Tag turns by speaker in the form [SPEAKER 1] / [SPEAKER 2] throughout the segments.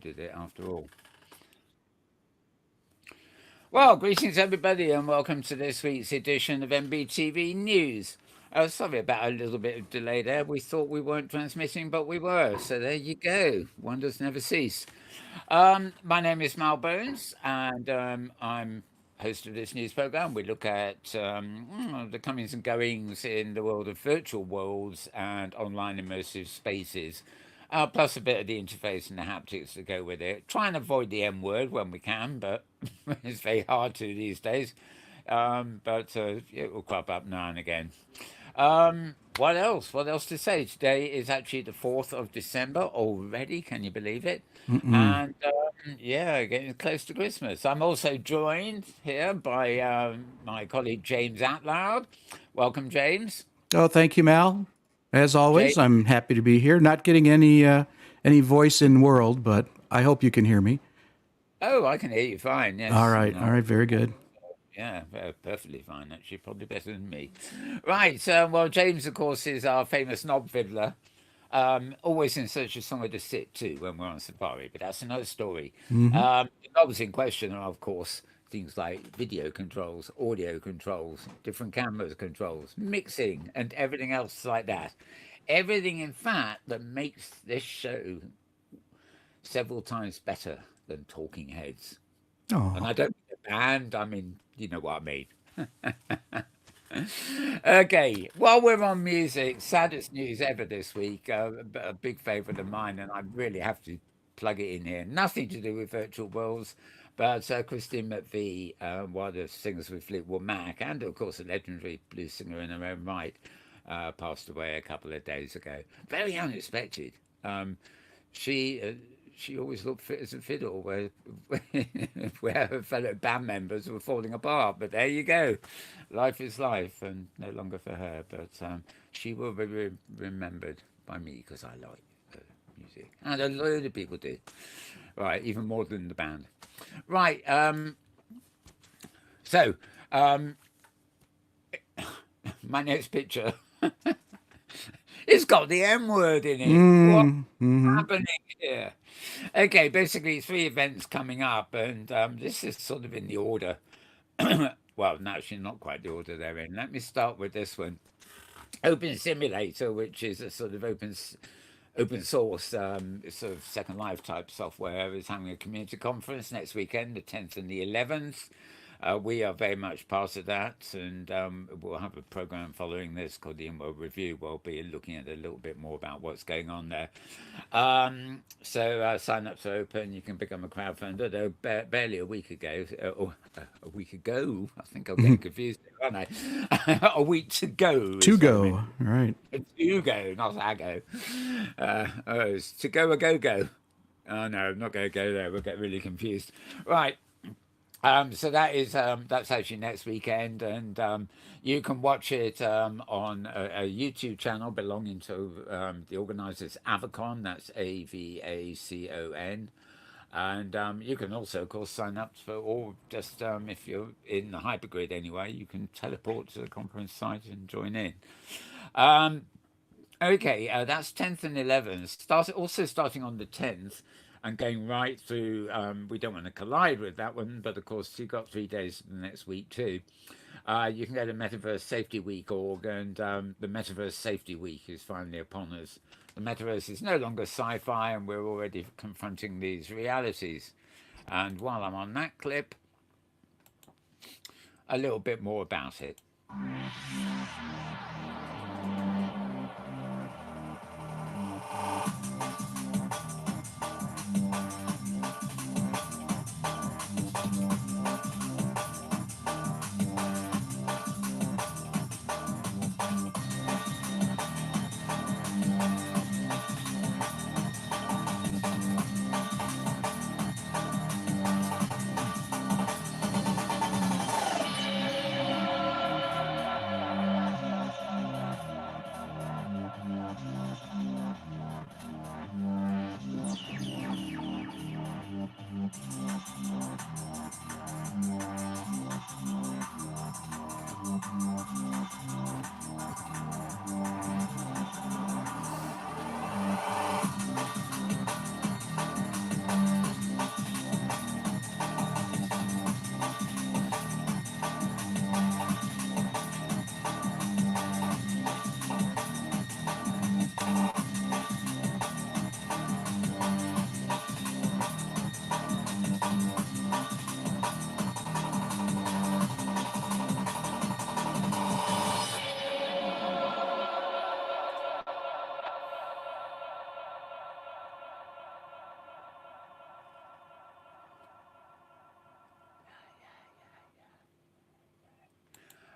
[SPEAKER 1] downloaded it after all. Well, greetings everybody, and welcome to this week's edition of MBTV News. Sorry about a little bit of delay there. We thought we weren't transmitting, but we were. So there you go. Wonders never cease. My name is Mal Bones, and I'm host of this news program. We look at the comings and goings in the world of virtual worlds and online immersive spaces. Plus a bit of the interface and the haptics that go with it. Try and avoid the M word when we can, but it's very hard to these days. But it will crop up now and again. What else? What else to say? Today is actually the 4th of December already. Can you believe it?
[SPEAKER 2] Mm-mm.
[SPEAKER 1] And yeah, getting close to Christmas. I'm also joined here by my colleague James Atlloud. Welcome, James.
[SPEAKER 2] Oh, thank you, Mal. As always,
[SPEAKER 1] James.
[SPEAKER 2] I'm happy to be here. Not getting any voice in world, but I hope you can hear me.
[SPEAKER 1] Oh, I can hear you fine.
[SPEAKER 2] All
[SPEAKER 1] Yes.
[SPEAKER 2] right, all
[SPEAKER 1] No.
[SPEAKER 2] right, very good.
[SPEAKER 1] Yeah, perfectly fine, actually. Probably better than me. Right. Well, James, of course, is our famous knob fiddler. Always in search of somewhere to sit too when we're on safari, but that's another story.
[SPEAKER 2] Hmm.
[SPEAKER 1] The knobs in question are, of course, things like video controls, audio controls, different cameras controls, mixing, and everything else like that. Everything, in fact, that makes this show several times better than Talking Heads. And
[SPEAKER 2] Oh,
[SPEAKER 1] I don't mean the band, I mean, you know what I mean. Okay, while we're on music, saddest news ever this week. A big favourite of mine, and I really have to plug it in here. Nothing to do with virtual worlds, but Christine McVie, one of the singers with Fleetwood Mac, and of course a legendary blues singer in her own right, passed away a couple of days ago. Very unexpected. She she always looked fit as a fiddle, where where her fellow band members were falling apart. But there you go, life is life, and no longer for her. But she will be remembered by me because I like her music, and a load of people do. Right, even more than the band. Right. So um, my next picture. It's got the M word in it. What's
[SPEAKER 2] mm-hmm.
[SPEAKER 1] happening here? Okay, basically, three events coming up, and this is sort of in the order. Well, no, actually, not quite the order they're in. Let me start with this one. Open Simulator, which is a sort of open source sort of Second Life type software, is having a community conference next weekend, the 10th and the 11th. We are very much part of that, and we'll have a program following this called the InWorld Review. We'll be looking at a little bit more about what's going on there. So sign-ups are open. You can become a crowdfunder. Though barely a week ago, or a week ago, I think I'm getting confused, aren't I? A week to go
[SPEAKER 2] To
[SPEAKER 1] is what I meant.
[SPEAKER 2] go. All right.
[SPEAKER 1] To go, not a go. Oh, it's to go a go go. Oh no, I'm not going to go there. We'll get really confused. Right. So that's actually next weekend, and you can watch it on a YouTube channel belonging to the organisers Avacon. That's Avacon, and you can also, of course, sign up for, or just if you're in the hypergrid anyway, you can teleport to the conference site and join in. Um, Okay, that's 10th and 11th. Also starting on the 10th and going right through. We don't want to collide with that one, but of course, you've got 3 days the next week too. You can go to Metaverse Safety Week org, and the Metaverse Safety Week is finally upon us. The Metaverse is no longer sci fi, and we're already confronting these realities. And while I'm on that clip, a little bit more about it.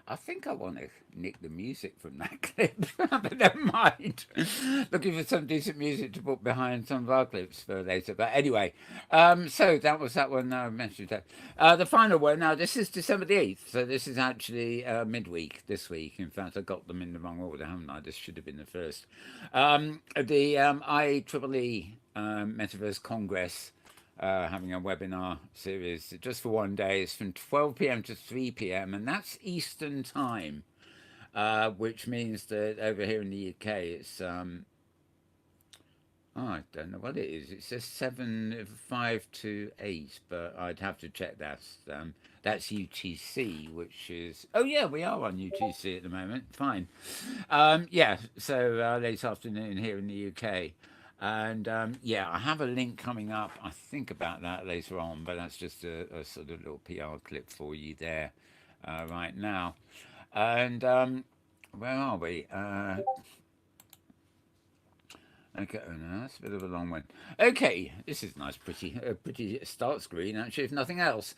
[SPEAKER 1] I think I want to nick the music from that clip, but never mind. Looking for some decent music to put behind some of our clips for later. But anyway, so that was that one I mentioned. The final one, now this is December the 8th, so this is actually midweek this week. In fact, I got them in the wrong order, haven't I? This should have been the first. The IEEE Metaverse Congress having a webinar series just for one day. It's from 12 p.m. to 3 p.m. and that's Eastern time, which means that over here in the UK it's oh, I don't know what it is. It says 5 to 8, but I'd have to check that. That's UTC, which is oh yeah, we are on UTC at the moment. Fine. Yeah, so late afternoon here in the UK. And yeah, I have a link coming up, I think, about that later on, but that's just a sort of little PR clip for you there right now. And where are we? Okay, oh no, that's a bit of a long one. Okay, this is nice, pretty start screen actually, if nothing else.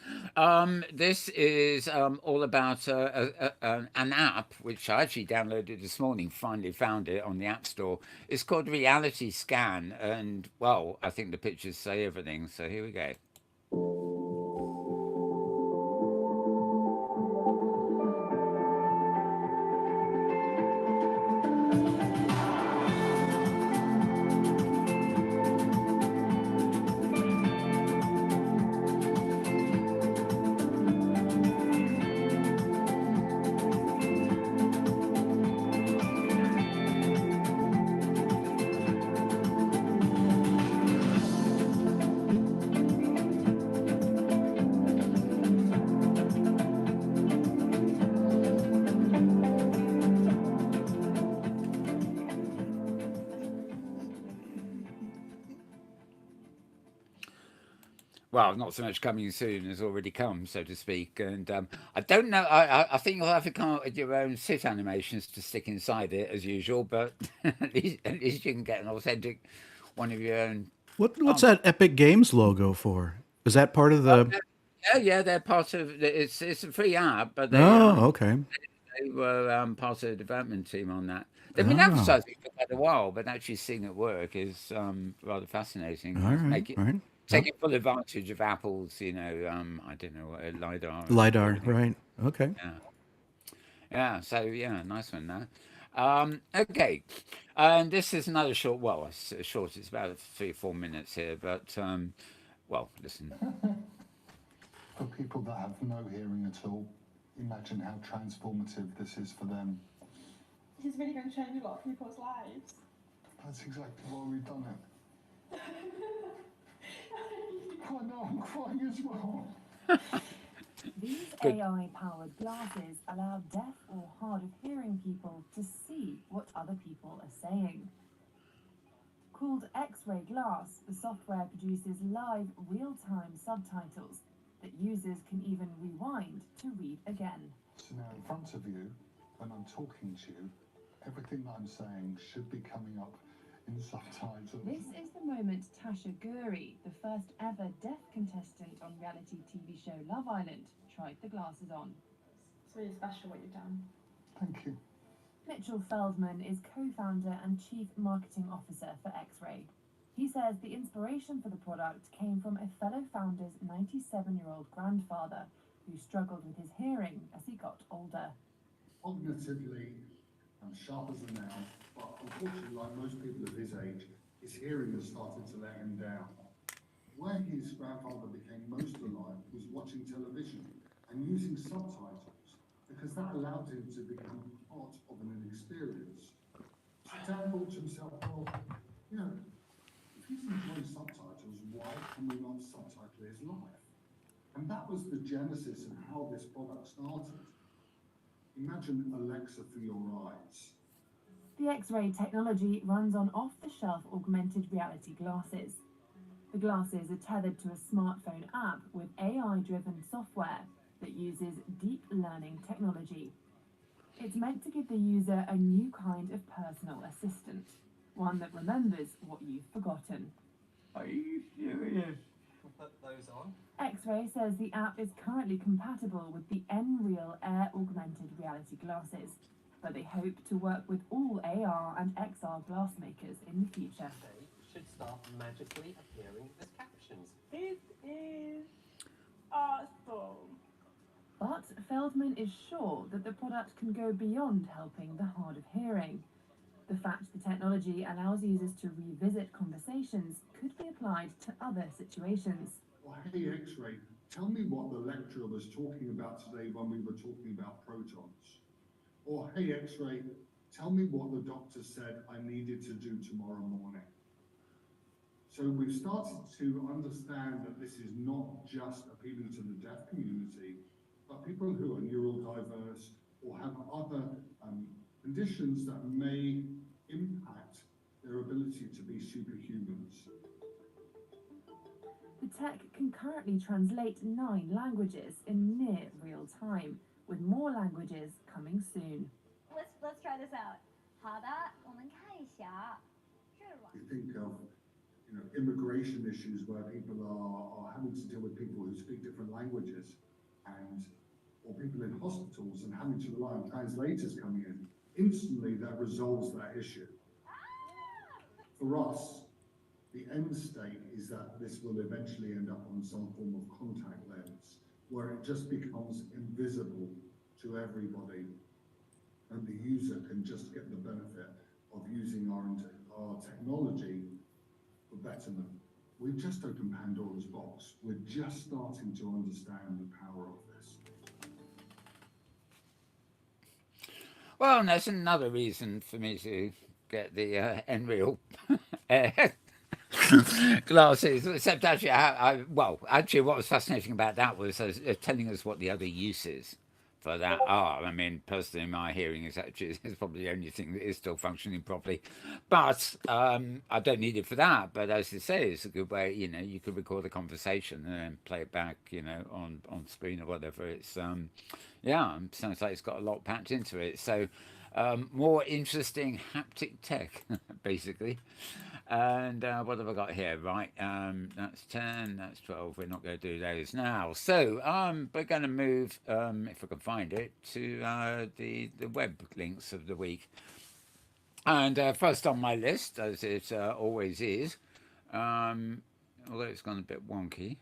[SPEAKER 1] This is all about an app which I actually downloaded this morning. Finally found it on the App Store. It's called Reality Scan, and well, I think the pictures say everything. So here we go. Well, not so much coming soon as already come, so to speak. And I don't know. I think you'll have to come up with your own sit animations to stick inside it as usual. But at least you can get an authentic one of your own.
[SPEAKER 2] What's that Epic Games logo for? Is that part of the?
[SPEAKER 1] Yeah, yeah, they're part of. It's a free app, but
[SPEAKER 2] Oh, okay.
[SPEAKER 1] they were part of the development team on that. They've been
[SPEAKER 2] Oh,
[SPEAKER 1] advertising for quite a while, but actually seeing it work is rather fascinating.
[SPEAKER 2] all
[SPEAKER 1] It's
[SPEAKER 2] right,
[SPEAKER 1] make it
[SPEAKER 2] right. Well,
[SPEAKER 1] taking full advantage of Apple's, I don't know, lidar and
[SPEAKER 2] LiDAR,
[SPEAKER 1] everything.
[SPEAKER 2] right. Okay.
[SPEAKER 1] Yeah, yeah. So yeah, nice one there. Okay, and this is another short. Well, it's short. It's about 3 or 4 minutes here, but well, listen.
[SPEAKER 3] For people that have no hearing at all, imagine how transformative this is for them.
[SPEAKER 4] This is really going to change a lot of people's lives.
[SPEAKER 3] That's exactly why we've done it. I know, I'm crying as well.
[SPEAKER 5] These
[SPEAKER 1] Good.
[SPEAKER 5] AI-powered glasses allow deaf or hard of hearing people to see what other people are saying. Called X-ray Glass, the software produces live, real-time subtitles that users can even rewind to read again.
[SPEAKER 3] So now in front of you, when I'm talking to you, everything that I'm saying should be coming up in subtitles.
[SPEAKER 5] This is the moment Tasha Guri, the first ever deaf contestant on reality TV show Love Island, tried the glasses on.
[SPEAKER 4] It's really special what you've done.
[SPEAKER 3] Thank you.
[SPEAKER 5] Mitchell Feldman is co-founder and chief marketing officer for X-Ray. He says the inspiration for the product came from a fellow founder's 97-year-old grandfather who struggled with his hearing as he got older.
[SPEAKER 3] Cognitively, I'm sharp as a nail, but unfortunately, like most people of his age, his hearing has started to let him down. Where his grandfather became most alive was watching television and using subtitles, because that allowed him to become part of an experience. So Dan thought to himself, well, if he's enjoying subtitles, why can we not subtitle his life? And that was the genesis of how this product started. Imagine Alexa for your eyes.
[SPEAKER 5] The X-ray technology runs on off-the-shelf augmented reality glasses. The glasses are tethered to a smartphone app with AI-driven software that uses deep learning technology. It's meant to give the user a new kind of personal assistant, one that remembers what you've forgotten.
[SPEAKER 1] Are you serious?
[SPEAKER 6] put those on.
[SPEAKER 5] X-Ray says the app is currently compatible with the Nreal Air augmented reality glasses, but they hope to work with all AR and XR glass makers in the future.
[SPEAKER 6] They should start magically appearing as captions.
[SPEAKER 4] This is awesome.
[SPEAKER 5] But Feldman is sure that the product can go beyond helping the hard of hearing. The fact the technology allows users to revisit conversations could be applied to other situations.
[SPEAKER 3] Well, hey, X-ray, tell me what the lecturer was talking about today when we were talking about protons. Or, hey, X-ray, tell me what the doctor said I needed to do tomorrow morning. So we've started to understand that this is not just appealing to the deaf community, but people who are neurodiverse or have other conditions that may impact their ability to be superhumans.
[SPEAKER 5] The tech can currently translate 9 languages in near real time, with more languages coming soon.
[SPEAKER 7] Let's try this out. 好的，我们看一下日文。
[SPEAKER 3] You think of, immigration issues where people are having to deal with people who speak different languages, or people in hospitals and having to rely on translators coming in. Instantly, that resolves that issue. For us, the end state is that this will eventually end up on some form of contact lens, where it just becomes invisible to everybody, and the user can just get the benefit of using our technology for betterment. We've just opened Pandora's box. We're just starting to understand the power of this.
[SPEAKER 1] Well, and that's another reason for me to get the Nreal glasses. Except actually, actually, what was fascinating about that was telling us what the other uses for that are. I mean, personally, my hearing is probably the only thing that is still functioning properly. But I don't need it for that. But as you say, it's a good way. You could record a conversation and then play it back. On screen or whatever. It's sounds like it's got a lot packed into it. So more interesting haptic tech, basically. And what have I got here? Right, that's 10, that's 12. We're not going to do those now. So we're going to move, if I can find it, to the web links of the week. And first on my list, as it always is, although it's gone a bit wonky.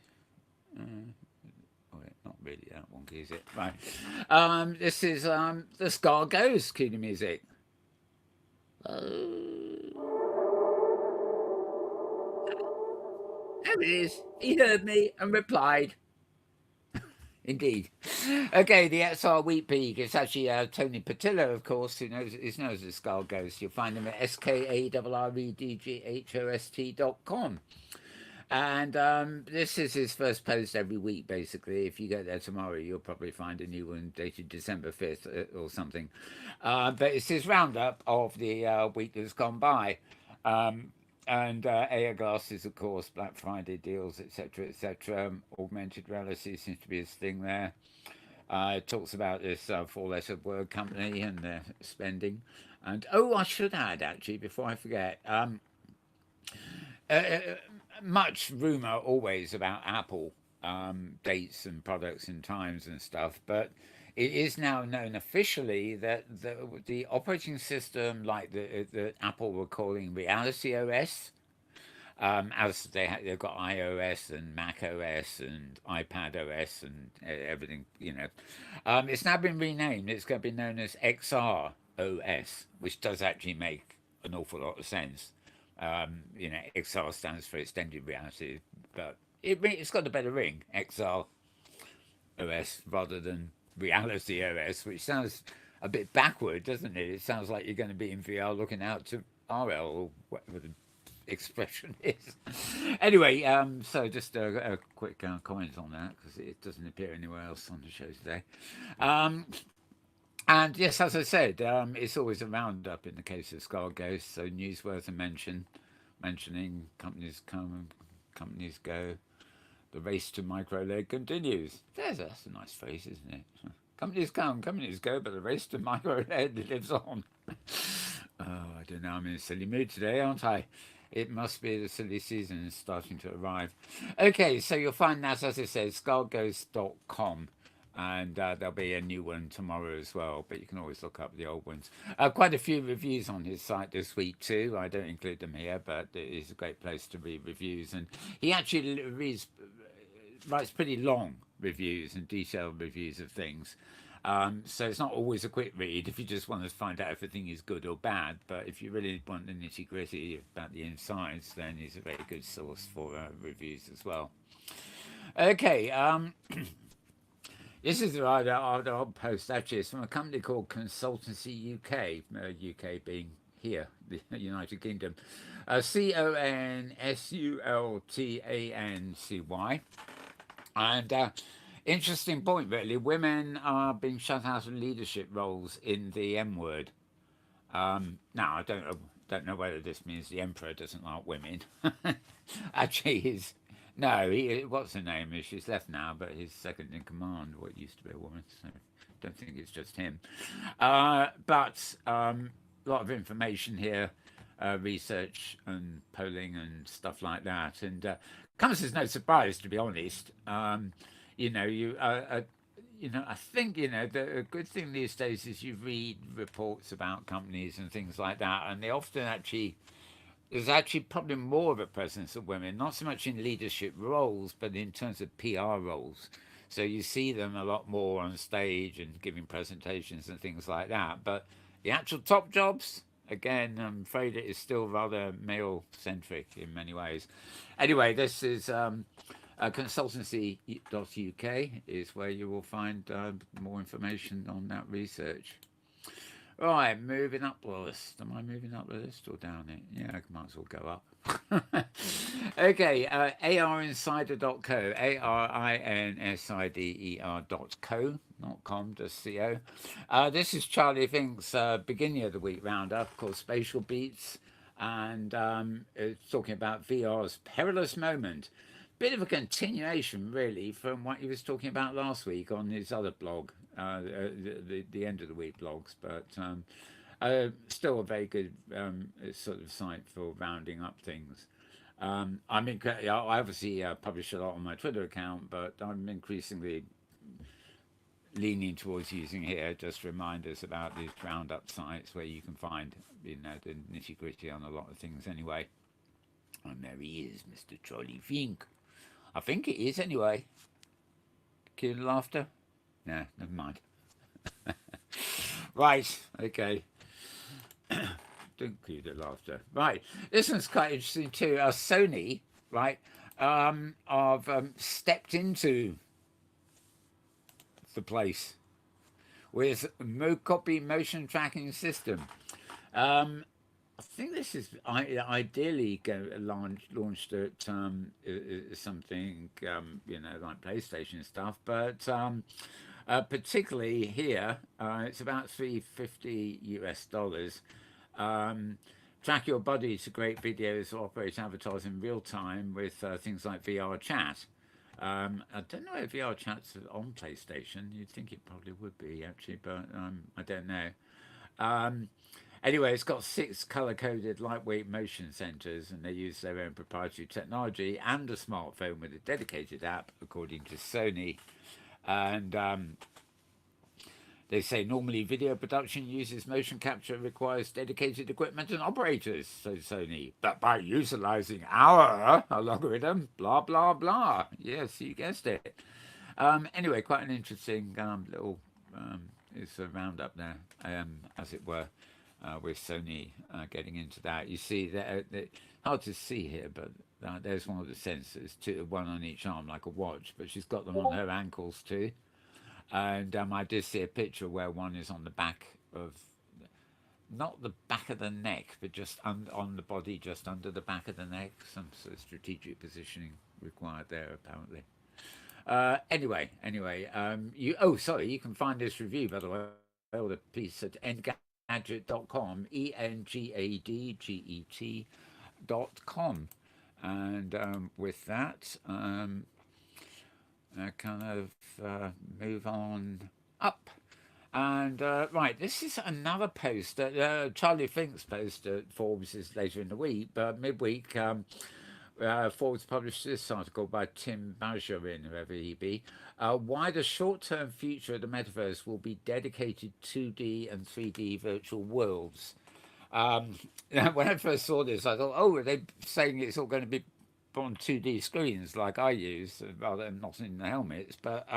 [SPEAKER 1] Not really that wonky, is it? Right. This is The Scar Goes, cue the music. There it is. He heard me and replied. Indeed. Okay, the XR Wheat Peak. It's actually Tony Patillo, of course, who knows as Scar Ghost. You'll find him at SKARREDGHOST.com. And this is his first post every week, basically. If you go there tomorrow, you'll probably find a new one dated December 5th or something. But it's his roundup of the week that's gone by. And AR glasses, of course, Black Friday deals, etc., etc. Augmented reality seems to be his thing there. It talks about this four-letter word company and their spending. And, I should add, actually, before I forget, much rumour always about Apple dates and products and times and stuff, but it is now known officially that the operating system, like the Apple were calling Reality OS, as they've got iOS and Mac OS and iPad OS and everything, it's now been renamed. It's going to be known as XR OS, which does actually make an awful lot of sense. XR stands for extended reality, but it's got a better ring, XR OS, rather than Reality OS, which sounds a bit backward, doesn't it? It sounds like you're going to be in VR looking out to RL, or whatever the expression is. Anyway, so just a quick comment on that, because it doesn't appear anywhere else on the show today. And yes, as I said, it's always a roundup in the case of Scar Ghost, so news worth a mentioning. Companies come, companies go. The race to micro LED continues. That's a nice phrase, isn't it? Companies come, companies go, but the race to micro LED lives on. I don't know, I'm in a silly mood today, aren't I? It must be the silly season is starting to arrive. Okay, so you'll find that, as I said, skullghost.com. And there'll be a new one tomorrow as well, but you can always look up the old ones. Quite a few reviews on his site this week too. I don't include them here, but it is a great place to read reviews. And he actually writes pretty long reviews and detailed reviews of things. So it's not always a quick read if you just want to find out if a thing is good or bad. But if you really want the nitty gritty about the insides, then he's a very good source for reviews as well. Okay. This is the odd post, actually. It's from a company called Consultancy UK, UK being here, the United Kingdom. Consultancy. And interesting point, really. Women are being shut out of leadership roles in the M word. Now, I don't know whether this means the Emperor doesn't like women. Actually, what's her name? She's left now, but his second in command, what used to be a woman, so I don't think it's just him. But a lot of information here, research and polling and stuff like that. And comes as no surprise, to be honest. I think, the good thing these days is you read reports about companies and things like that, and they often there's actually probably more of a presence of women, not so much in leadership roles, but in terms of PR roles. So you see them a lot more on stage and giving presentations and things like that. But the actual top jobs, again, I'm afraid it is still rather male-centric in many ways. Anyway, this is consultancy.uk is where you will find more information on that research. Right, moving up the list. Am I moving up the list or down it? Yeah, I might as well go up. Okay, arinsider.co, ARINSIDER.co, not com, just CO. This is Charlie Fink's beginning of the week roundup, called Spatial Beats, and it's talking about VR's perilous moment. Bit of a continuation, really, from what he was talking about last week on his other blog, the end of the week blogs, but still a very good sort of site for rounding up things. I obviously publish a lot on my Twitter account, but I'm increasingly leaning towards using here just reminders about these roundup sites where you can find the nitty gritty on a lot of things anyway. And there he is, Mr. Charlie Fink. I think it is anyway. Cue the laughter? No, never mind. Right, okay. Don't cue the laughter. Right, this one's quite interesting too. Sony, right, have stepped into the place with Mocopy motion tracking system. I think this is ideally launched at something like PlayStation stuff, but particularly here, it's about $350. Track your body to create videos or operate avatars in real time with things like VR chat. I don't know if VR chat's on PlayStation. You'd think it probably would be actually, but I don't know. Anyway, it's got 6 color-coded lightweight motion sensors, and they use their own proprietary technology and a smartphone with a dedicated app, according to Sony. And they say normally video production uses motion capture, requires dedicated equipment and operators, says Sony. But by utilizing our algorithm, blah, blah, blah. Yes, you guessed it. Anyway, quite an interesting little it's a roundup there, as it were. With Sony getting into that, you see that hard to see here, but there's one of the sensors, one on each arm like a watch, but she's got them on her ankles too. And I did see a picture where one is on the back of, not the back of the neck, but just on the body, just under the back of the neck. Some sort of strategic positioning required there, apparently. Anyway, you can find this review, by the way, all the piece at engadget.com, engadget.com. And with that, I kind of move on up. And And right, this is another post that Charlie Fink's post at Forbes is later in the week, but midweek. Forbes published this article by Tim Bajarin, whoever he be. Why the short-term future of the metaverse will be dedicated 2D and 3D virtual worlds. When I first saw this, I thought, oh, are they saying it's all going to be on 2D screens like I use, rather than not in the helmets? But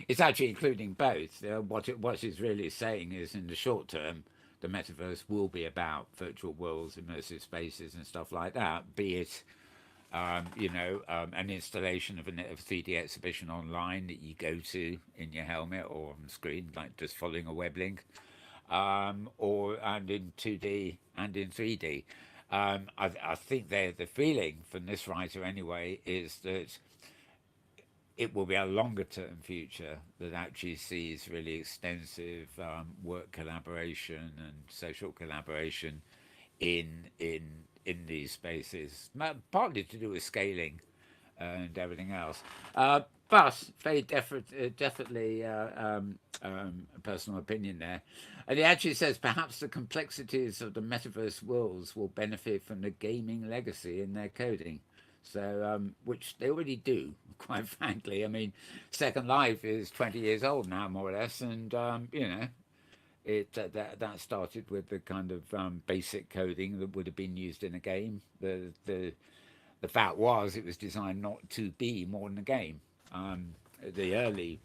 [SPEAKER 1] it's actually including both. What it's really saying is, in the short term, the metaverse will be about virtual worlds, immersive spaces, and stuff like that. Be it, an installation of a 3D exhibition online that you go to in your helmet or on the screen, like just following a web link, and in 2D and in 3D. I think the feeling from this writer anyway is that it will be a longer term future that actually sees really extensive work collaboration and social collaboration in these spaces, partly to do with scaling and everything else. But very definitely a personal opinion there. And he actually says perhaps the complexities of the metaverse worlds will benefit from the gaming legacy in their coding. So, which they already do, quite frankly. I mean, Second Life is 20 years old now, more or less, and that started with the kind of basic coding that would have been used in a game. The fact was, it was designed not to be more than a game. The early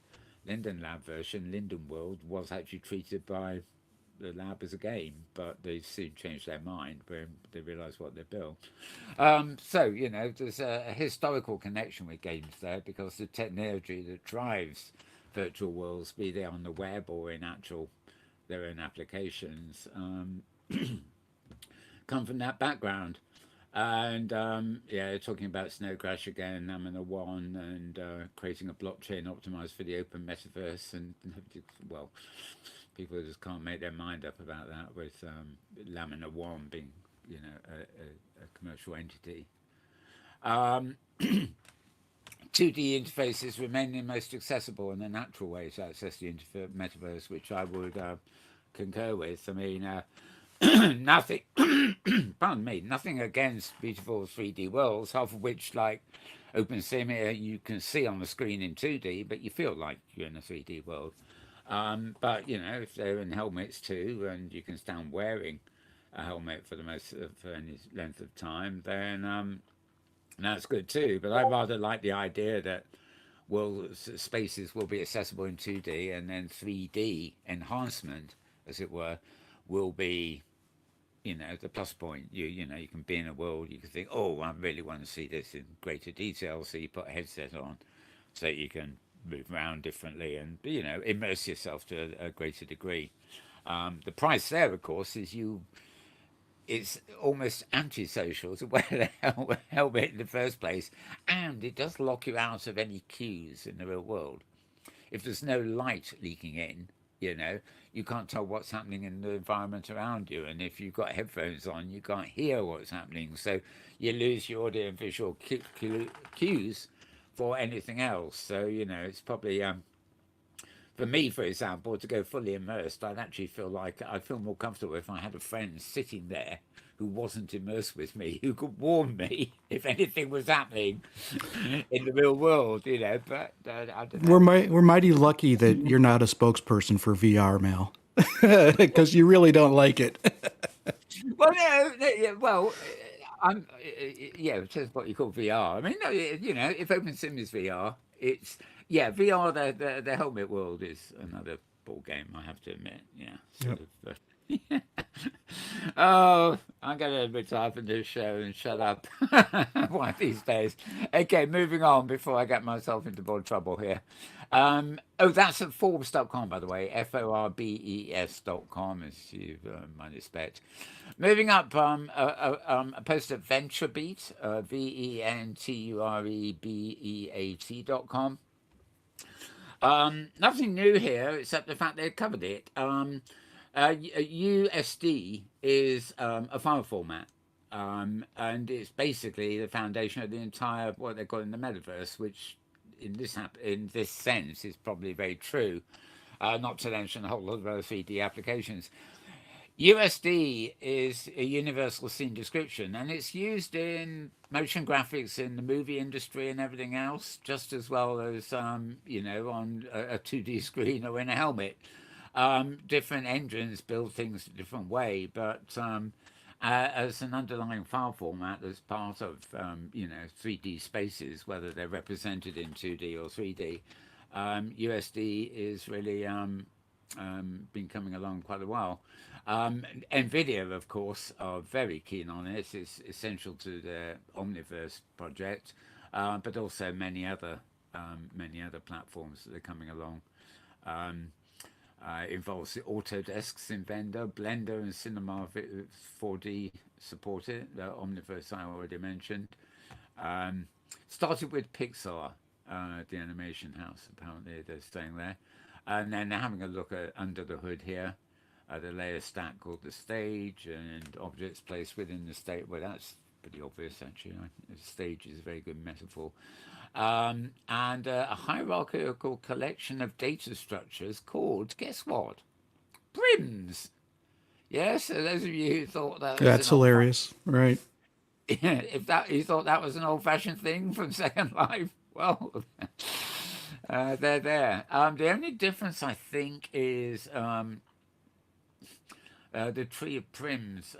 [SPEAKER 1] Linden Lab version, Linden World, was actually treated by the lab as a game, but they soon changed their mind when they realised what they built. So, there's a historical connection with games there, because the technology that drives virtual worlds, be they on the web or in their own applications, come from that background. And talking about Snow Crash again, Lamina 1, and creating a blockchain optimized for the open metaverse, and well, people just can't make their mind up about that, with Lamina 1 being, a commercial entity. 2D interfaces remain the most accessible and the natural way to access the metaverse, which I would concur with. I mean, nothing, pardon me, nothing against beautiful 3D worlds, half of which, like OpenSim, you can see on the screen in 2D, but you feel like you're in a 3D world. But if they're in helmets too, and you can stand wearing a helmet for any length of time, then that's good too. But I rather like the idea that spaces will be accessible in 2D, and then 3D enhancement, as it were, will be, the plus point. You can be in a world, you can think, oh, I really want to see this in greater detail, so you put a headset on so you can move around differently and immerse yourself to a greater degree. The price there, of course, is it's almost antisocial to wear the helmet in the first place, and it does lock you out of any cues in the real world. If there's no light leaking in, you can't tell what's happening in the environment around you, and if you've got headphones on, you can't hear what's happening, so you lose your audio and visual cues for anything else. So it's probably for me, for example, to go fully immersed, I'd feel more comfortable if I had a friend sitting there who wasn't immersed with me, who could warn me if anything was happening in the real world, But I don't know.
[SPEAKER 2] We're mighty lucky that you're not a spokesperson for VR, Mel, because you really don't like it.
[SPEAKER 1] Well, no, it says what you call VR. I mean, no, if OpenSim is VR, it's VR. The helmet world is another ball game, I have to admit. Oh, I'm going to retire from this show and shut up one of these days. Okay, moving on before I get myself into more trouble here. That's at Forbes.com, by the way, Forbes.com, as you might expect. Moving up, a post at VentureBeat, VentureBeat.com. Nothing new here except the fact they covered it. USD is a file format, and it's basically the foundation of the entire what they call in the metaverse, which in this sense is probably very true. not to mention a whole lot of other 3D applications. USD is a universal scene description, and it's used in motion graphics in the movie industry and everything else, just as well as on a 2D screen or in a helmet. Different engines build things a different way, but as an underlying file format as part of 3D spaces, whether they're represented in 2D or 3D, USD is really been coming along quite a while. NVIDIA, of course, are very keen on it. It's essential to their Omniverse project, but also many other platforms that are coming along. Involves the Autodesk's Inventor, Blender, and Cinema 4D support it. The Omniverse I already mentioned. Started with Pixar, the animation house. Apparently, they're staying there, and then they're having a look at under the hood here. The layer stack called the stage, and objects placed within the stage. Well, that's pretty obvious, actually. The stage is a very good metaphor. And a hierarchical collection of data structures called, guess what? Prims. Yes, so those of you who thought that was
[SPEAKER 2] That's hilarious, right?
[SPEAKER 1] if that you thought that was an old-fashioned thing from Second Life, well, they're there. The only difference, I think, is the tree of prims.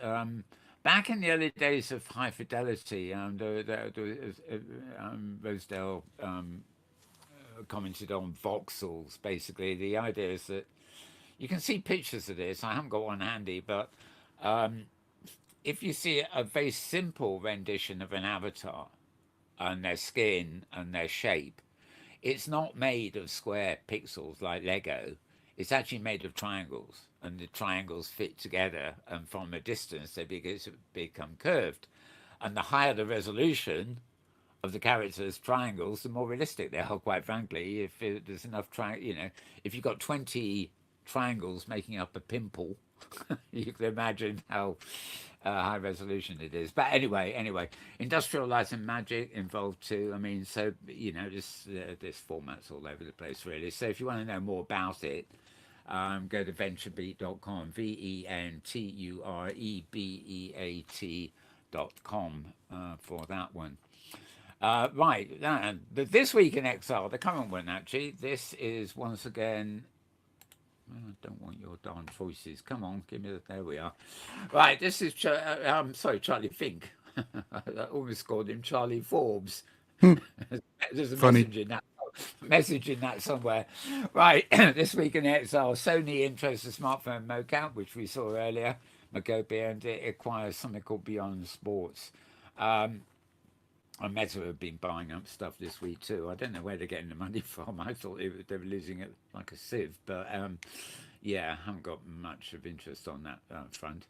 [SPEAKER 1] Back in the early days of high fidelity, Rosedale commented on voxels. Basically, the idea is that you can see pictures of this. I haven't got one handy, but if you see a very simple rendition of an avatar and their skin and their shape, it's not made of square pixels like Lego. It's actually made of triangles, and the triangles fit together, and from a distance they become curved. And the higher the resolution of the characters' triangles, the more realistic they are, quite frankly. If there's enough if you've got 20 triangles making up a pimple, you can imagine how high resolution it is. But anyway, Industrial Light and Magic involved too. I mean, so this format's all over the place, really. So if you want to know more about it, go to venturebeat.com, venturebeat.com for that one. Right, this week in XR, the current one actually, this is once again. I don't want your darn voices. Come on, give me there we are. Right, this is Charlie Fink. I almost called him Charlie Forbes. There's a
[SPEAKER 2] Funny.
[SPEAKER 1] message in that somewhere. Right, this week in XR, Sony intros the smartphone mocap, which we saw earlier, Macopia, and it acquires something called Beyond Sports. And Meta have been buying up stuff this week too. I don't know where they're getting the money from. I thought they were losing it like a sieve, but yeah, I haven't got much of interest on that front.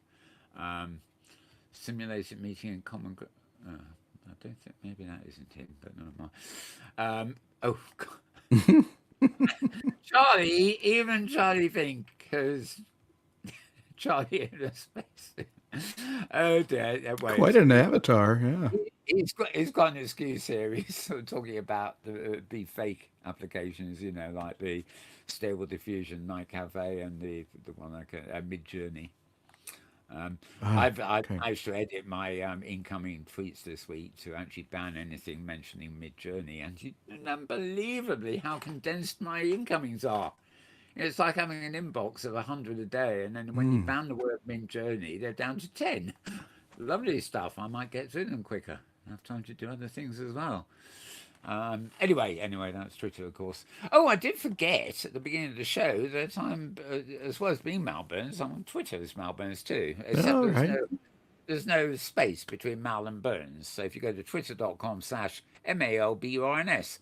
[SPEAKER 1] Simulated meeting in common. I don't think maybe that isn't him, but never mind. Oh God. Charlie, even Charlie Fink, because Charlie in a space. Oh dear!
[SPEAKER 2] Quite an avatar, yeah.
[SPEAKER 1] He's got an excuse here. He's sort of talking about the fake applications, like the Stable Diffusion Night Cafe and the one like Mid Journey. I've managed to edit my incoming tweets this week to actually ban anything mentioning Mid Journey, and unbelievably how condensed my incomings are. It's like having an inbox of 100 a day, and then when you ban the word Mid Journey, they're down to 10. Lovely stuff. I might get through them quicker. I have time to do other things as well. Anyway, that's Twitter, of course. Oh, I did forget at the beginning of the show that I'm, as well as being Mal Burns, I'm on Twitter as Mal Burns too. Except there's no space between Mal and Burns. So if you go to twitter.com/MALBURNS.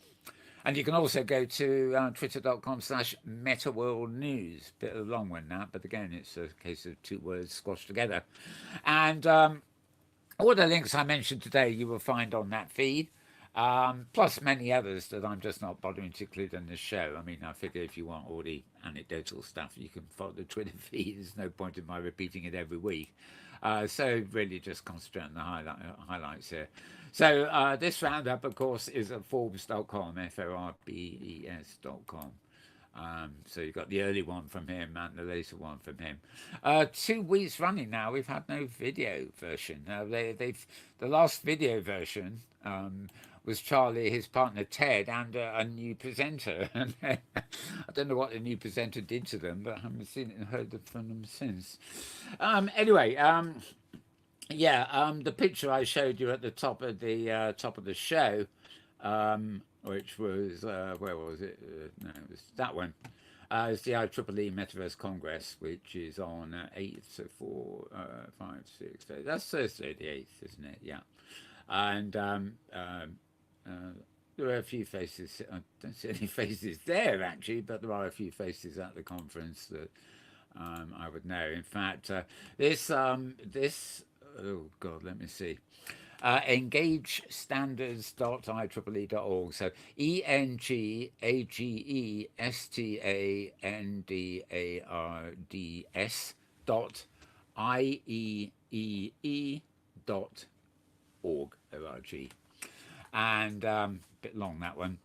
[SPEAKER 1] And you can also go to twitter.com/MetaWorldNews. Bit of a long one, that, but again, it's a case of two words squashed together. And all the links I mentioned today you will find on that feed, plus many others that I'm just not bothering to include in this show. I mean, I figure if you want all the anecdotal stuff, you can follow the Twitter feed. There's no point in my repeating it every week. So really just concentrate on the highlights here. So this roundup, of course, is at Forbes.com, Forbes.com. So you've got the early one from him and the later one from him. 2 weeks running now, we've had no video version. They've the last video version was Charlie, his partner Ted, and a new presenter. And I don't know what the new presenter did to them, but I haven't seen it and heard from them since. Anyway, the picture I showed you at the top of the show, which was where was it? No, it was that one. It's the IEEE Metaverse Congress, which is on 8th, so 4, 5, 6. That's Thursday the 8th, isn't it? Yeah. And there are a few faces. I don't see any faces there actually, but there are a few faces at the conference that I would know. In fact, this oh God, let me see. engagestandards.ieee.org. So engagestandards dot IEEE.org. And a bit long that one.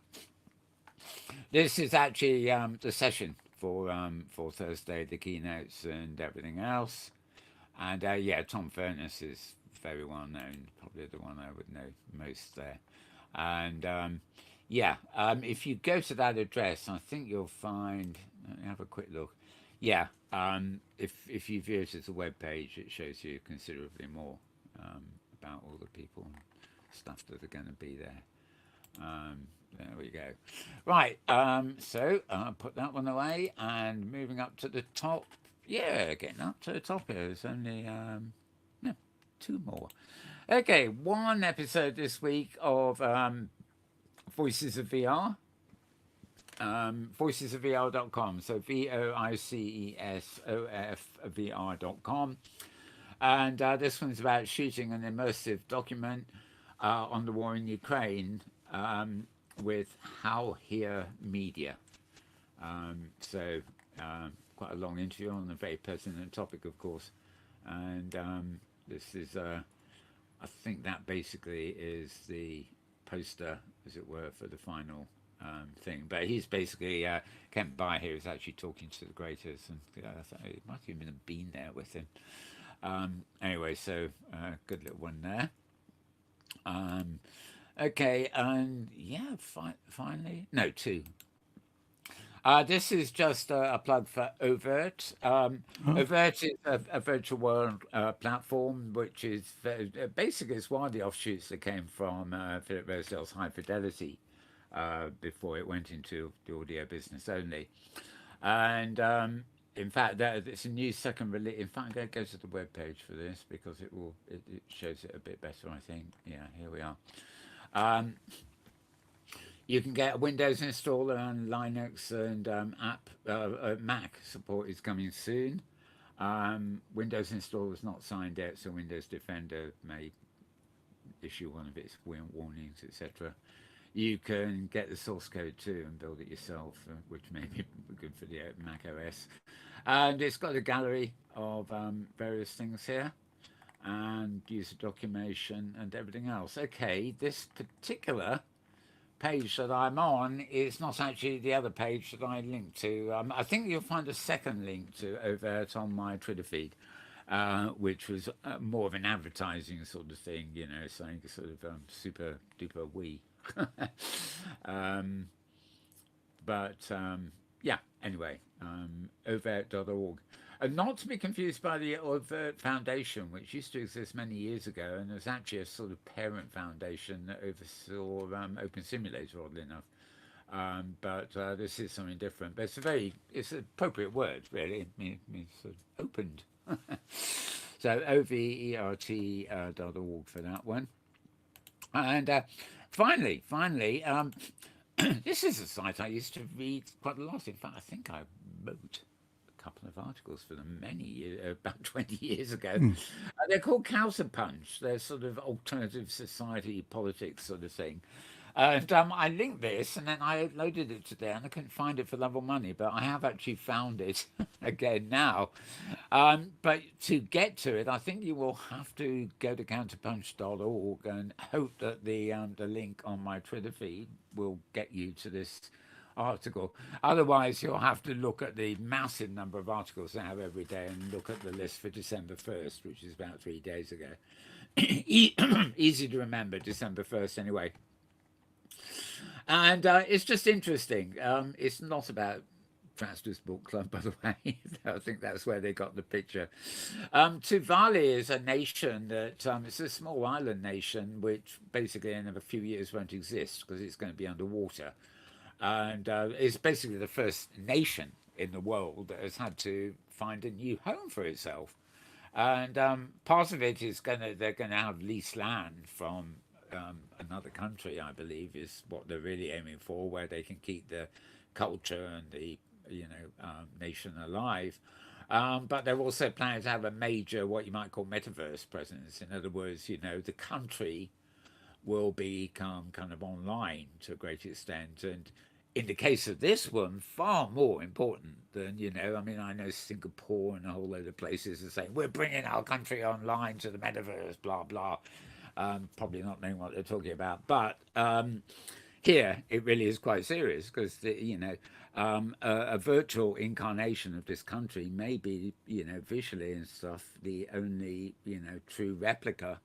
[SPEAKER 1] This is actually the session for Thursday, the keynotes and everything else. And Tom Furness is very well known, probably the one I would know most there. And if you go to that address, I think you'll find. Let me have a quick look. Yeah, if you view it as a web page, it shows you considerably more about all the people and stuff that are going to be there. There we go. Right, so I'll put that one away and moving up to the top. Yeah, getting up to the top here. There's only 2 more. Okay, 1 episode this week of Voices of VR. Voicesofvr.com. So VOICESOFVR.com. And this one's about shooting an immersive document on the war in Ukraine with How Here Media. Quite a long interview on a very pertinent topic, of course. And this is, I think that basically is the poster, as it were, for the final thing. But he's basically, Kent By here is actually talking to the creators, and it might have even been there with him. Anyway, so good little one there. Okay, and finally, no, 2. This is just a plug for Overt. Overt is a virtual world platform, which is basically it's one of the offshoots that came from Philip Rosedale's High Fidelity before it went into the audio business only. And in fact, it's a new second release. In fact, I'm going to go to the webpage for this because it shows it a bit better, I think. Yeah, here we are. You can get a Windows installer and Linux and Mac support is coming soon. Windows installer is not signed yet, so Windows Defender may issue one of its warnings, etc. You can get the source code too and build it yourself, which may be good for the Mac OS. And it's got a gallery of various things here and user documentation and everything else. Okay, this particular page that I'm on is not actually the other page that I linked to. I think you'll find a second link to Overt on my Twitter feed, which was more of an advertising sort of thing, saying sort of super duper wee. Anyway, overt.org. Not to be confused by the Overt Foundation, which used to exist many years ago, and was actually a sort of parent foundation that oversaw Open Simulator, oddly enough. But this is something different. But it's an appropriate word, really. It means sort of opened. So overt.org for that one. And finally, this is a site I used to read quite a lot. In fact, I think I wrote couple of articles for them many years, about 20 years ago. They're called Counterpunch. They're sort of alternative society politics sort of thing. And I linked this and then I loaded it today and I couldn't find it for love or money, but I have actually found it again now. But to get to it, I think you will have to go to counterpunch.org and hope that the link on my Twitter feed will get you to this article. Otherwise, you'll have to look at the massive number of articles they have every day and look at the list for December 1st, which is about 3 days ago. Easy to remember, December 1st, anyway. And it's just interesting. It's not about Trasters Book Club, by the way. I think that's where they got the picture. Tuvalu is a nation that it's a small island nation, which basically in a few years won't exist because it's going to be underwater. And it's basically the first nation in the world that has had to find a new home for itself. And part of it is they're going to have leased land from another country, I believe, is what they're really aiming for, where they can keep the culture and the nation alive. But they're also planning to have a major, what you might call metaverse presence. In other words, the country will become kind of online to a great extent. And in the case of this one, far more important than, I mean, I know Singapore and a whole load of places are saying, we're bringing our country online to the metaverse, blah, blah. Probably not knowing what they're talking about. But here, it really is quite serious because, a virtual incarnation of this country may be, visually and stuff, the only, true replica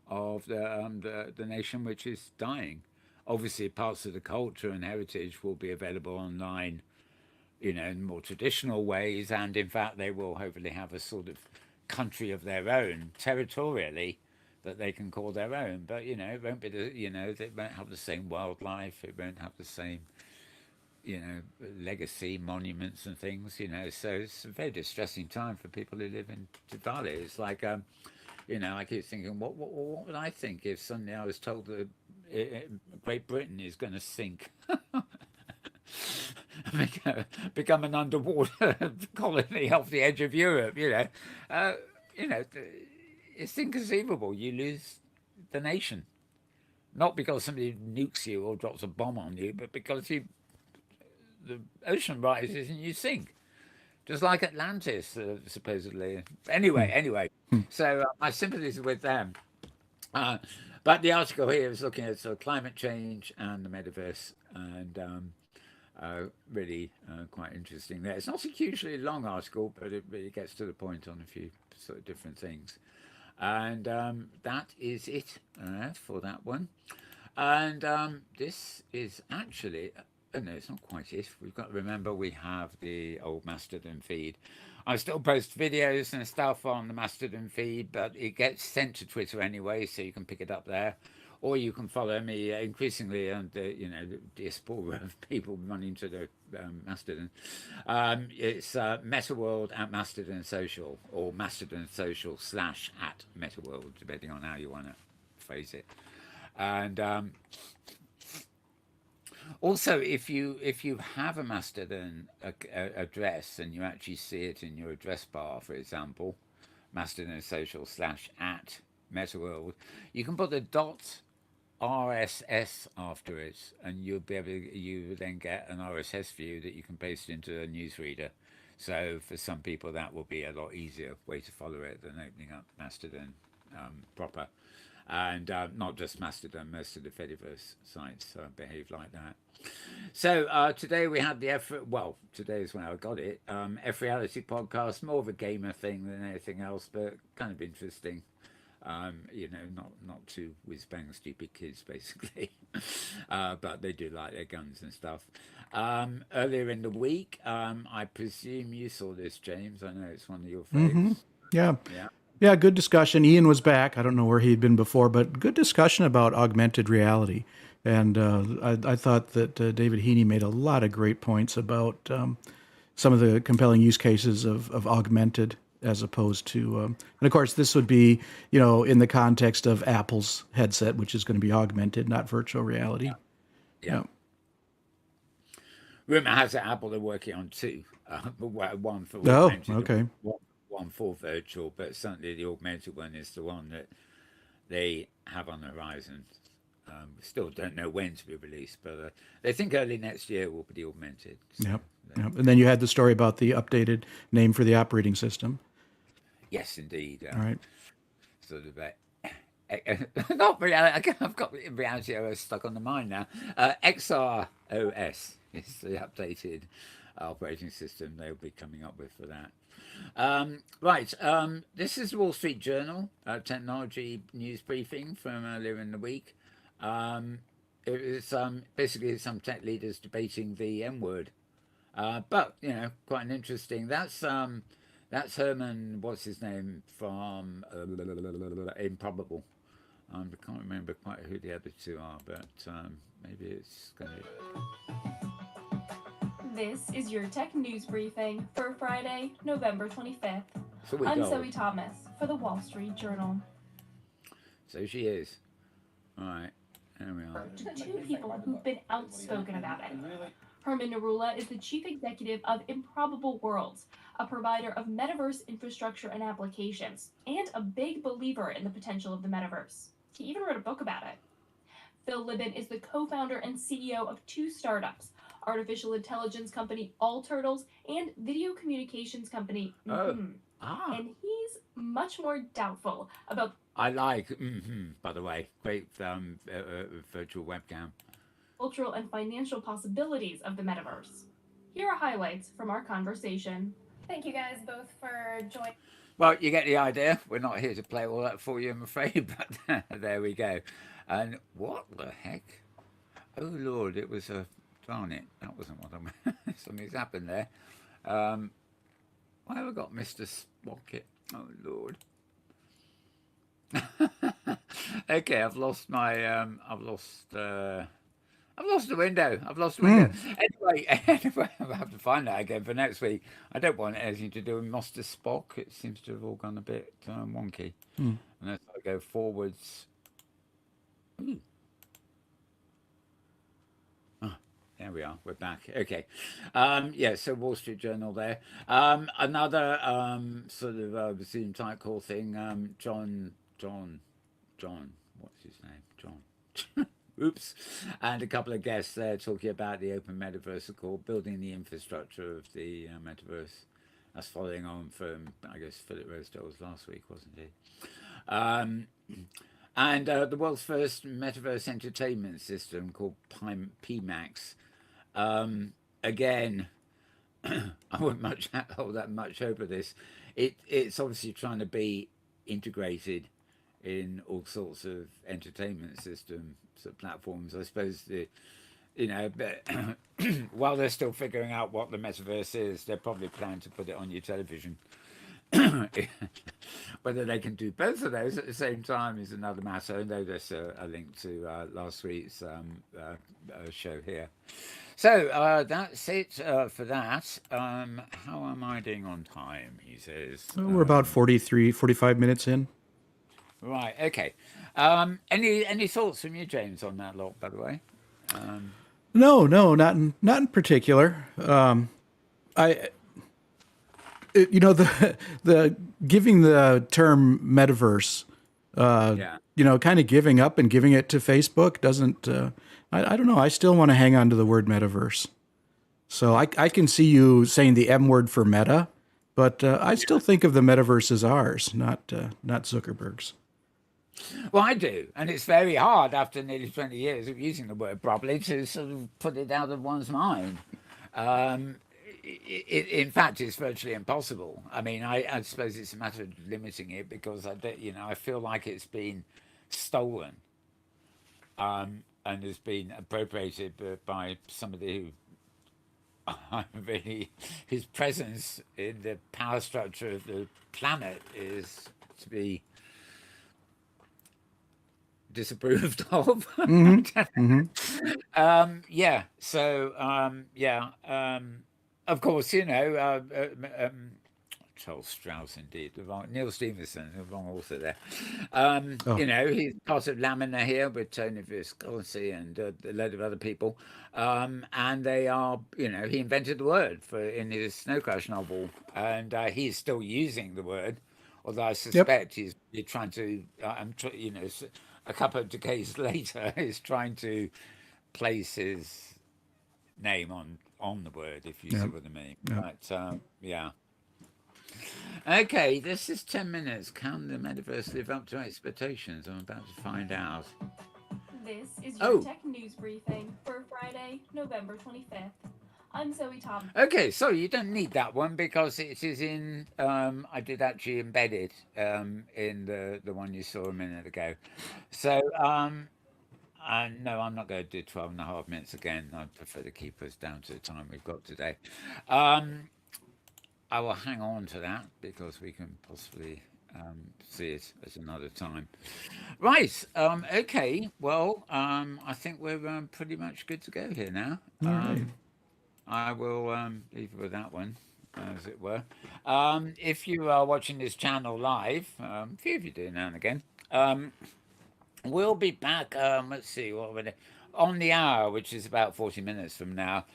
[SPEAKER 1] of the nation which is dying. Obviously, parts of the culture and heritage will be available online, in more traditional ways, and in fact, they will hopefully have a sort of country of their own territorially that they can call their own. But it won't be they won't have the same wildlife. It won't have the same legacy monuments and things. So it's a very distressing time for people who live in Tuvalu. It's like I keep thinking, what would I think if suddenly I was told that Great Britain is going to sink, become an underwater colony off the edge of Europe? It's inconceivable. You lose the nation, not because somebody nukes you or drops a bomb on you, but because the ocean rises and you sink. Just like Atlantis, supposedly. Anyway. So my sympathies are with them. But the article here is looking at sort of climate change and the metaverse, and really quite interesting there. It's not a hugely long article, but it really gets to the point on a few sort of different things. And that is it for that one. And this is actually... Oh, no, it's not quite it. We've got to remember we have the old Mastodon feed. I still post videos and stuff on the Mastodon feed, but it gets sent to Twitter anyway, so you can pick it up there. Or you can follow me increasingly on the diaspora of people running to the Mastodon. It's Metaworld at Mastodon Social, or Mastodon Social / at Metaworld, depending on how you want to phrase it. And also, if you have a Mastodon address and you actually see it in your address bar, for example, Mastodon Social / at Metaworld, you can put the .rss after it, and you will then get an RSS view that you can paste into a newsreader. So for some people, that will be a lot easier way to follow it than opening up Mastodon proper. And not just Mastodon, most of the Fediverse sites behave like that. So today we had today is when I got it. F Reality podcast, more of a gamer thing than anything else, but kind of interesting. Not too whiz bang stupid kids basically, but they do like their guns and stuff. Earlier in the week, I presume you saw this, James. I know it's one of your favorites.
[SPEAKER 2] Mm-hmm. Yeah, good discussion. Ian was back. I don't know where he'd been before, but good discussion about augmented reality. And I thought that David Heaney made a lot of great points about some of the compelling use cases of augmented as opposed to, and of course, this would be, in the context of Apple's headset, which is going to be augmented, not virtual reality.
[SPEAKER 1] Yeah. Rumor has it Apple are working on two. One for augmented,
[SPEAKER 2] okay.
[SPEAKER 1] One for virtual, but certainly the augmented one is the one that they have on the horizon. We still don't know when to be released, but they think early next year will be the augmented. So
[SPEAKER 2] Yep. And then you had the story about the updated name for the operating system.
[SPEAKER 1] Yes, indeed.
[SPEAKER 2] All right.
[SPEAKER 1] Sort of not really. I've got Reality OS stuck on the mind now. XR OS. is the updated operating system they'll be coming up with for that. Right, this is the Wall Street Journal technology news briefing from earlier in the week. It was basically some tech leaders debating the M word, but quite an interesting. That's Herman, what's his name from Improbable. I can't remember quite who the other two are, but maybe it's going to.
[SPEAKER 8] This is your tech news briefing for Friday, November 25th.
[SPEAKER 1] So
[SPEAKER 8] I'm Zoe Thomas for the Wall Street Journal.
[SPEAKER 1] So she is. All right, there we are.
[SPEAKER 8] Two people who've been outspoken about it. Herman Narula is the chief executive of Improbable Worlds, a provider of metaverse infrastructure and applications, and a big believer in the potential of the metaverse. He even wrote a book about it. Phil Libin is the co-founder and CEO of two startups, artificial intelligence company All Turtles and video communications company And he's much more doubtful about...
[SPEAKER 1] I like, by the way, great virtual webcam.
[SPEAKER 8] Cultural and financial possibilities of the metaverse. Here are highlights from our conversation. Thank you guys both for joining.
[SPEAKER 1] Well, you get the idea. We're not here to play all that for you, I'm afraid, but there we go. And what the heck? Oh, Lord, it was a... Darn it, that wasn't what I meant. Something's happened there. Why have I got Mr. Spocket? Oh, Lord. Okay, I've lost my... I've lost the window. Anyway, I'll have to find that again for next week. I don't want anything to do with Mr. Spock. It seems to have all gone a bit wonky. Unless I go forwards. Ooh. Oh, there we are. We're back. Okay. Yeah, so Wall Street Journal there. Another sort of Zoom type call thing. John. What's his name? John. Oops. And a couple of guests there talking about the open metaverse called Building the Infrastructure of the Metaverse. That's following on from, I guess, Philip Rosedale's last week, wasn't he? And the world's first metaverse entertainment system called PMAX. Again, I wouldn't hold that much hope of this. It's obviously trying to be integrated in all sorts of entertainment systems, platforms. I suppose but while they're still figuring out what the metaverse is, they're probably planning to put it on your television. Whether they can do both of those at the same time is another matter. I know there's a link to last week's show here. So that's it for that. How am I doing on time, he says?
[SPEAKER 2] We're about 45 minutes in.
[SPEAKER 1] Right, okay. Any thoughts from you, James, on that lot, by the way?
[SPEAKER 2] No, not in particular. The giving the term metaverse, kind of giving up and giving it to Facebook doesn't. I don't know. I still want to hang on to the word metaverse. So I can see you saying the M word for meta, but I still think of the metaverse as ours, not Zuckerberg's.
[SPEAKER 1] Well, I do, and it's very hard after nearly 20 years of using the word properly to sort of put it out of one's mind. In fact, it's virtually impossible. I mean, I suppose it's a matter of limiting it because I feel like it's been stolen and has been appropriated by somebody who his presence in the power structure of the planet is to be disapproved of. Of course, Charles Strauss, indeed, Neil Stevenson, the wrong author there. He's part of Lamina here with Tony Visconti and a load of other people, and they are, he invented the word in his Snow Crash novel, and he's still using the word, although I suspect he's trying to, a couple of decades later, is trying to place his name on the word, if you see what I mean. But okay, this is 10 minutes. Can the metaverse live up to expectations? I'm about to find out.
[SPEAKER 8] This is your
[SPEAKER 1] Oh,
[SPEAKER 8] tech news briefing for Friday, November 25th. I'm Zoe Tom.
[SPEAKER 1] okay. Sorry, you don't need that one because it is in. I did actually embed it in the one you saw a minute ago. So no, I'm not going to do 12 and a half minutes again. I prefer to keep us down to the time we've got today. Um, I will hang on to that because we can possibly see it at another time. Right. Okay. Well, I think we're pretty much good to go here now.
[SPEAKER 2] All right.
[SPEAKER 1] I will leave it with that one, as it were. If you are watching this channel live, a few of you do now and again, we'll be back. Let's see, what we're on the hour, which is about 40 minutes from now,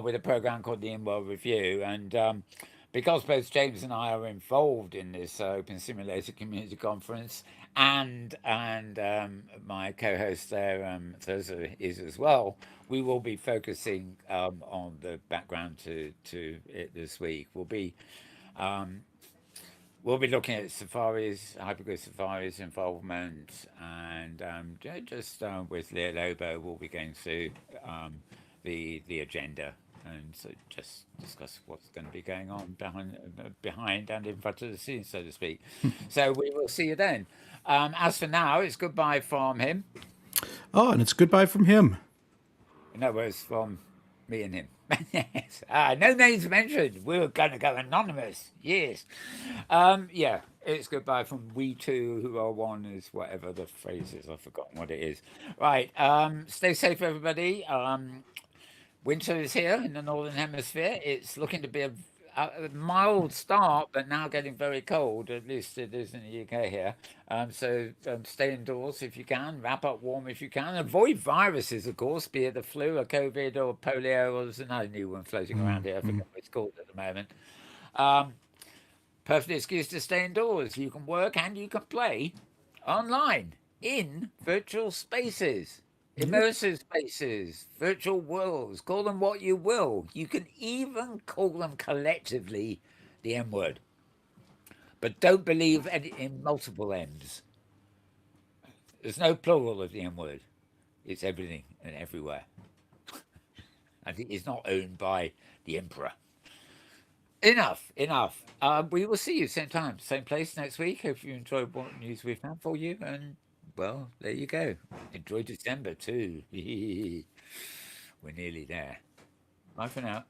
[SPEAKER 1] with a program called the In-World Review. And because both James and I are involved in this Open Simulator Community Conference, and my co-host there, Thirza, is as well, we will be focusing on the background to it this week. We'll be looking at Safari's, Hypergrid Safari's involvement, and just with Leo Lobo, we'll be going through the agenda and so just discuss what's going to be going on behind and in front of the scenes, so to speak. So we will see you then. As for now, it's goodbye from him.
[SPEAKER 2] Oh, and it's goodbye from him.
[SPEAKER 1] In other words, from me and him. Yes. No names mentioned. We're going to go anonymous. Yes. Yeah, it's goodbye from we two who are one is whatever the phrase is. I've forgotten what it is. Right. Stay safe, everybody. Winter is here in the Northern Hemisphere. It's looking to be a mild start, but now getting very cold. At least it is in the UK here. So stay indoors if you can. Wrap up warm if you can. Avoid viruses, of course, be it the flu or COVID or polio, or there's another new one floating around here. I forget what it's called at the moment. Perfect excuse to stay indoors. You can work and you can play online in virtual spaces. Immersive spaces, virtual worlds, call them what you will. You can even call them collectively the M word. But don't believe in multiple M's. There's no plural of the M word. It's everything and everywhere. And it is not owned by the emperor. Enough. We will see you same time, same place next week. Hope you enjoyed what news we've had for you. And well, there you go. Enjoy December too. We're nearly there. Bye for now.